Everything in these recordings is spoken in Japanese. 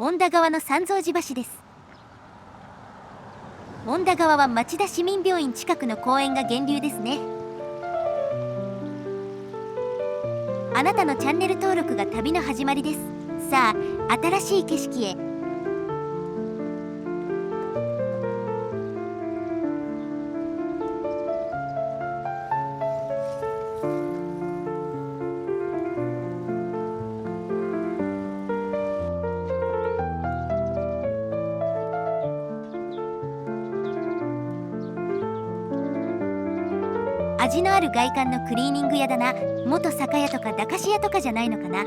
恩田川の三蔵寺橋です。恩田川は町田市民病院近くの公園が源流ですね。あなたのチャンネル登録が旅の始まりです。さあ、新しい景色へ。味のある外観のクリーニング屋だな。元酒屋とか駄菓子屋とかじゃないのかな。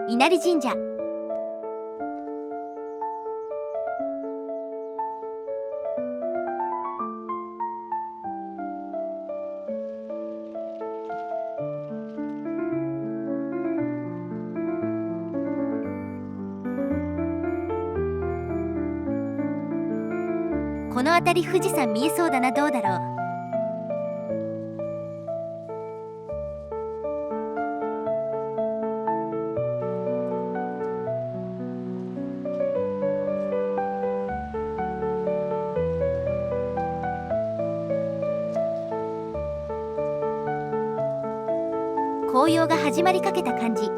稲荷神社。この辺り富士山見えそうだな。どうだろう。紅葉が始まりかけた感じ。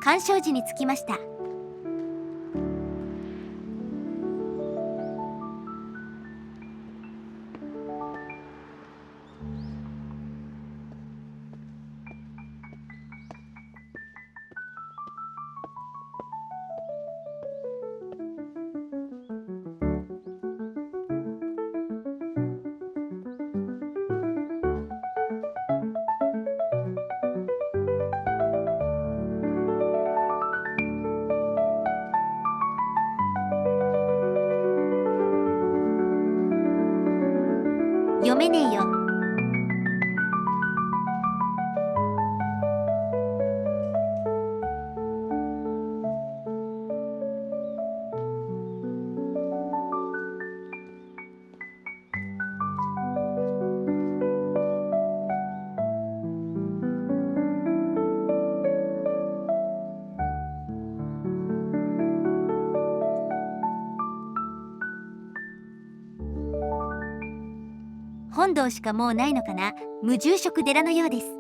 鑑賞時に着きました。読めねえよ。本堂しかもうないのかな。無住職寺のようです。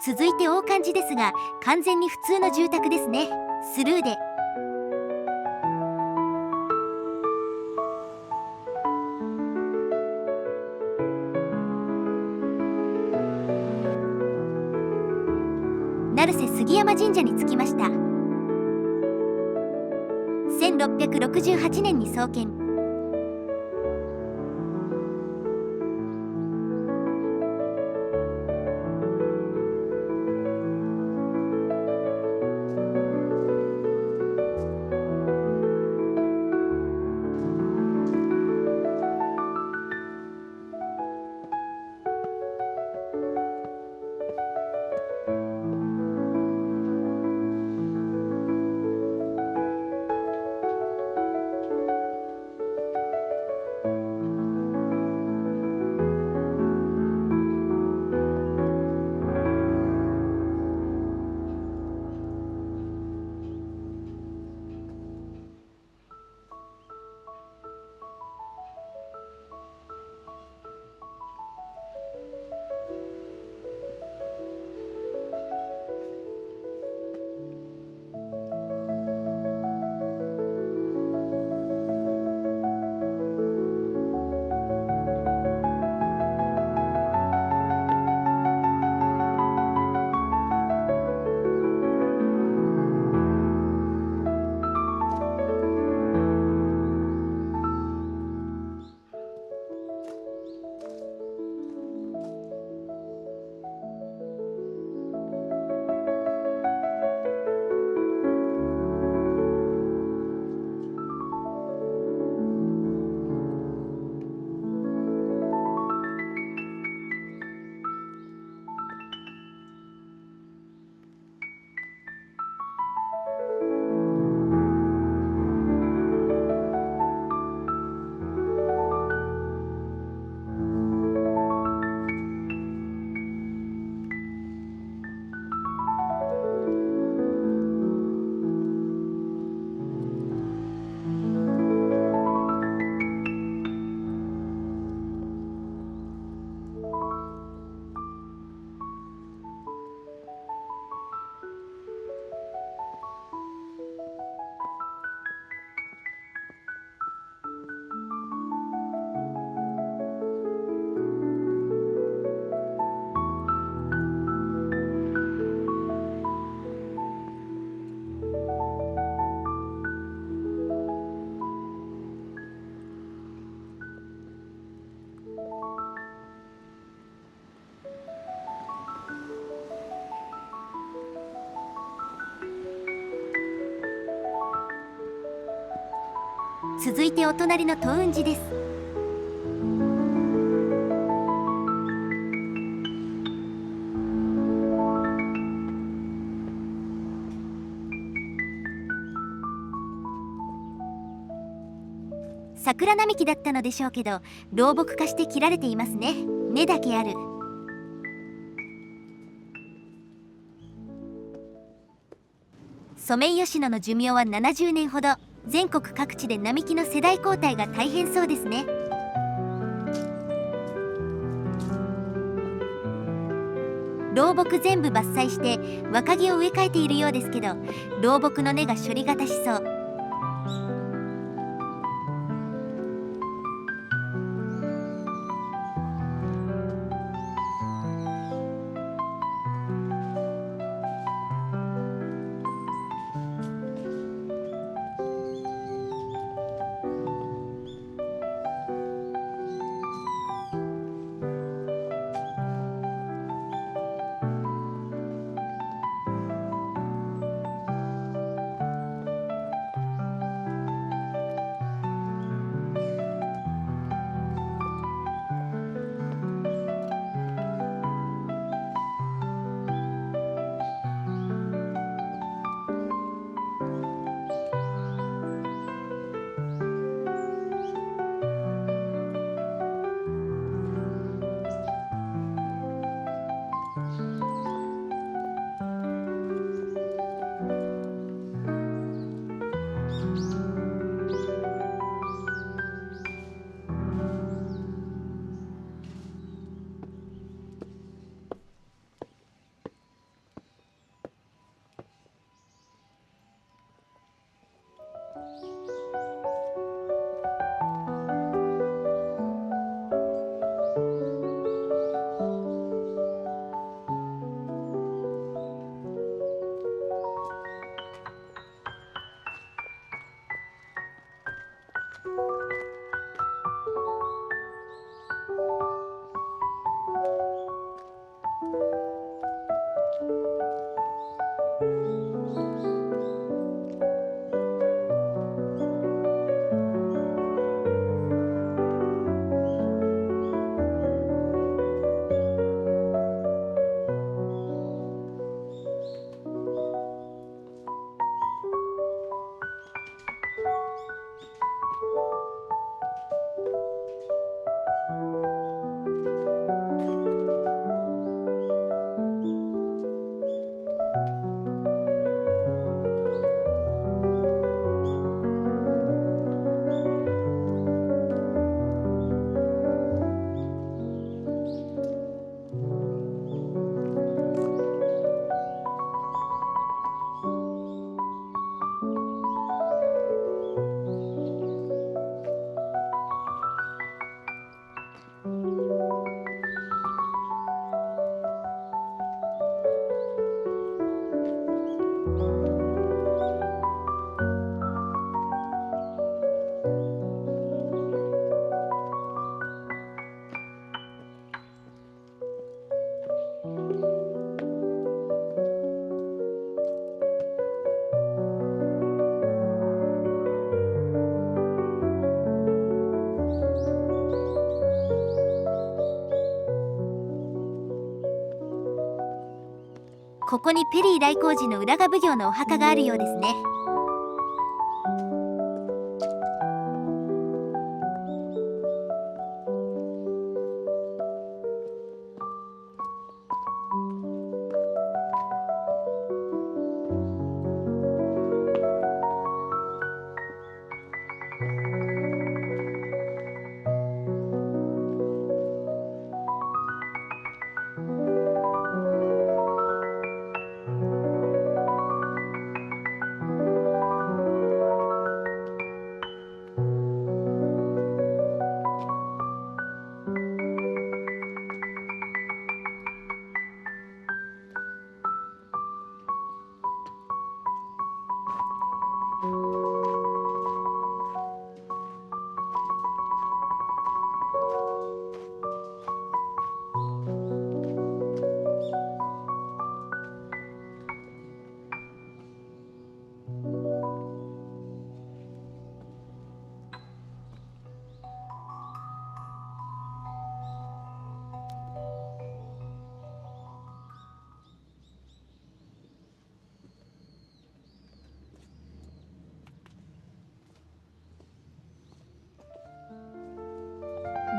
続いて大漢寺ですが、完全に普通の住宅ですね。スルーで。成瀬杉山神社に着きました。1668年に創建。続いてお隣の東雲寺です。桜並木だったのでしょうけど、老木化して切られていますね。根だけある。ソメイヨシノの寿命は70年ほど。全国各地で並木の世代交代が大変そうですね。老木全部伐採して若木を植え替えているようですけど、老木の根が処理型しそう。ここにペリー来航時の浦賀奉行のお墓があるようですね。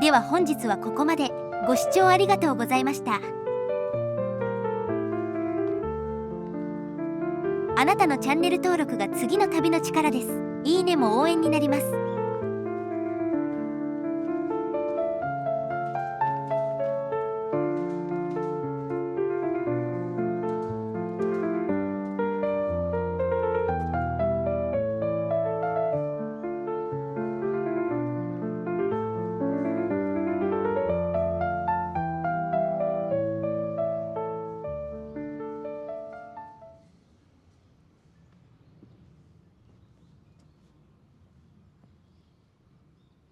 では本日はここまで。ご視聴ありがとうございました。あなたのチャンネル登録が次の旅の力です。いいねも応援になります。